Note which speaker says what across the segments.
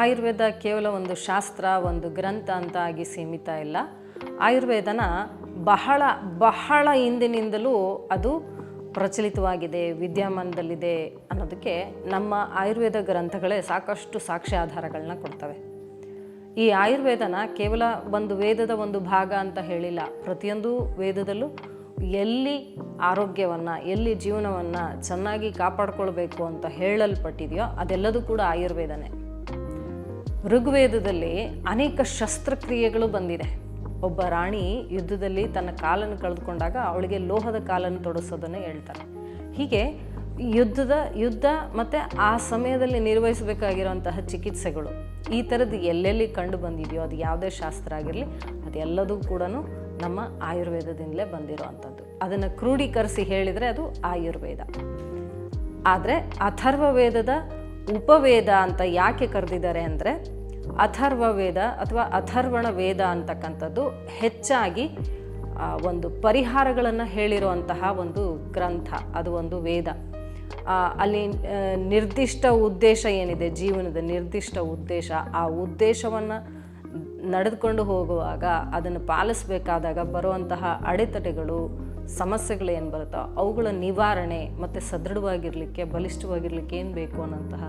Speaker 1: ಆಯುರ್ವೇದ ಕೇವಲ ಒಂದು ಶಾಸ್ತ್ರ, ಒಂದು ಗ್ರಂಥ ಅಂತ ಆಗಿ ಸೀಮಿತ ಇಲ್ಲ. ಆಯುರ್ವೇದನ ಬಹಳ ಬಹಳ ಹಿಂದಿನಿಂದಲೂ ಅದು ಪ್ರಚಲಿತವಾಗಿದೆ, ವಿದ್ಯಮಾನದಲ್ಲಿದೆ ಅನ್ನೋದಕ್ಕೆ ನಮ್ಮ ಆಯುರ್ವೇದ ಗ್ರಂಥಗಳೇ ಸಾಕಷ್ಟು ಸಾಕ್ಷ್ಯ ಆಧಾರಗಳನ್ನ ಕೊಡ್ತವೆ. ಈ ಆಯುರ್ವೇದನ ಕೇವಲ ಒಂದು ವೇದದ ಒಂದು ಭಾಗ ಅಂತ ಹೇಳಿಲ್ಲ. ಪ್ರತಿಯೊಂದು ವೇದದಲ್ಲೂ ಎಲ್ಲಿ ಆರೋಗ್ಯವನ್ನು, ಎಲ್ಲಿ ಜೀವನವನ್ನು ಚೆನ್ನಾಗಿ ಕಾಪಾಡಿಕೊಳ್ಬೇಕು ಅಂತ ಹೇಳಲ್ಪಟ್ಟಿದೆಯೋ ಅದೆಲ್ಲದೂ ಕೂಡ ಆಯುರ್ವೇದನೇ. ಋಗ್ವೇದದಲ್ಲಿ ಅನೇಕ ಶಸ್ತ್ರಕ್ರಿಯೆಗಳು ಬಂದಿದೆ. ಒಬ್ಬ ರಾಣಿ ಯುದ್ಧದಲ್ಲಿ ತನ್ನ ಕಾಲನ್ನು ಕಳೆದುಕೊಂಡಾಗ ಅವಳಿಗೆ ಲೋಹದ ಕಾಲನ್ನು ತೊಡಸೋದನ್ನು ಹೇಳ್ತಾರೆ. ಹೀಗೆ ಯುದ್ಧ ಮತ್ತು ಆ ಸಮಯದಲ್ಲಿ ನಿರ್ವಹಿಸಬೇಕಾಗಿರುವಂತಹ ಚಿಕಿತ್ಸೆಗಳು ಈ ಥರದ್ದು ಎಲ್ಲೆಲ್ಲಿ ಕಂಡು ಬಂದಿದೆಯೋ, ಅದು ಯಾವುದೇ ಶಾಸ್ತ್ರ ಆಗಿರಲಿ, ಅದೆಲ್ಲದೂ ಕೂಡ ನಮ್ಮ ಆಯುರ್ವೇದದಿಂದಲೇ ಬಂದಿರೋವಂಥದ್ದು. ಅದನ್ನು ಕ್ರೋಢೀಕರಿಸಿ ಹೇಳಿದರೆ ಅದು ಆಯುರ್ವೇದ. ಆದರೆ ಅಥರ್ವವೇದದ ಉಪವೇದ ಅಂತ ಯಾಕೆ ಕರೆದಿದ್ದಾರೆ ಅಂದರೆ, ಅಥರ್ವವೇದ ಅಥವಾ ಅಥರ್ವಣ ವೇದ ಅಂತಕ್ಕಂಥದ್ದು ಹೆಚ್ಚಾಗಿ ಒಂದು ಪರಿಹಾರಗಳನ್ನು ಹೇಳಿರುವಂತಹ ಒಂದು ಗ್ರಂಥ, ಅದು ಒಂದು ವೇದ. ಅಲ್ಲಿ ನಿರ್ದಿಷ್ಟ ಉದ್ದೇಶ ಏನಿದೆ, ಜೀವನದ ನಿರ್ದಿಷ್ಟ ಉದ್ದೇಶ, ಆ ಉದ್ದೇಶವನ್ನು ನಡೆದುಕೊಂಡು ಹೋಗುವಾಗ ಅದನ್ನು ಪಾಲಿಸಬೇಕಾದಾಗ ಬರುವಂತಹ ಅಡೆತಡೆಗಳು, ಸಮಸ್ಯೆಗಳು ಏನು ಬರುತ್ತೋ ಅವುಗಳ ನಿವಾರಣೆ ಮತ್ತು ಸದೃಢವಾಗಿರಲಿಕ್ಕೆ, ಬಲಿಷ್ಠವಾಗಿರಲಿಕ್ಕೆ ಏನು ಬೇಕು ಅನ್ನೋಂತಹ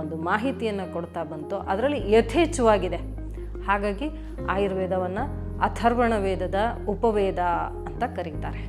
Speaker 1: ಒಂದು ಮಾಹಿತಿಯನ್ನು ಕೊಡ್ತಾ ಬಂತು. ಅದರಲ್ಲಿ ಯಥೇಚ್ಛವಾಗಿದೆ. ಹಾಗಾಗಿ ಆಯುರ್ವೇದವನ್ನು ಅಥರ್ವಣ ವೇದದ ಉಪವೇದ ಅಂತ ಕರೀತಾರೆ.